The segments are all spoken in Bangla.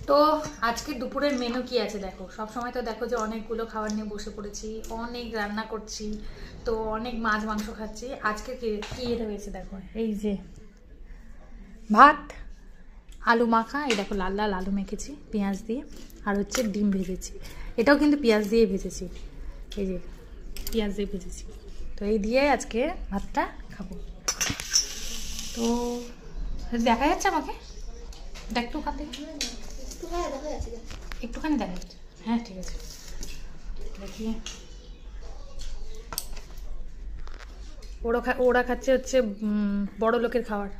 তো আজকে দুপুরের মেনু কি আছে দেখো, সব সময় তো দেখো যে অনেকগুলো খাবার নিয়ে বসে পড়েছি, অনেক রান্না করছি, তো অনেক মাছ মাংস খাচ্ছি। আজকে কি হয়েছে দেখো, এই যে ভাত, আলু মাখা, এই দেখো লাল লাল আলু মেখেছি পেঁয়াজ দিয়ে, আর হচ্ছে ডিম ভেজেছি, এটাও কিন্তু পেঁয়াজ দিয়ে ভেজেছি, এই যে পেঁয়াজ দিয়ে ভেজেছি। তো এই দিয়ে আজকে ভাতটা খাবো। তো দেখা যাচ্ছে আমাকে, দেখতো ওখান থেকে একটুখানি দেখা যাচ্ছে। হ্যাঁ ঠিক আছে, দেখি। ওরা খাচ্ছে হচ্ছে বড় লোকের খাবার।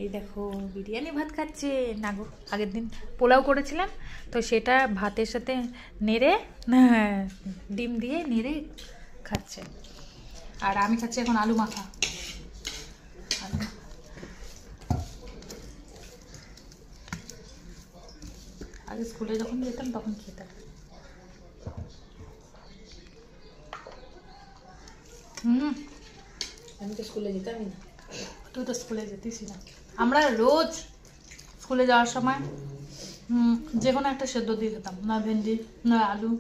এই দেখো বিরিয়ানি ভাত খাচ্ছে। না গো, আগের দিন পোলাও করেছিলাম, তো সেটা ভাতের সাথে নেড়ে ডিম দিয়ে নেড়ে খাচ্ছে। আর আমি খাচ্ছি এখন আলু মাখা। আগে স্কুলে যখন যেতাম তখন খেতাম। আমি তো স্কুলে যেতামই না। তুই তো স্কুলে যেতিস না। আমরা রোজ স্কুলে যাওয়ার সময় যে কোনো একটা সেদ্ধ দিয়ে খেতাম, না ভেন্ডি না আলু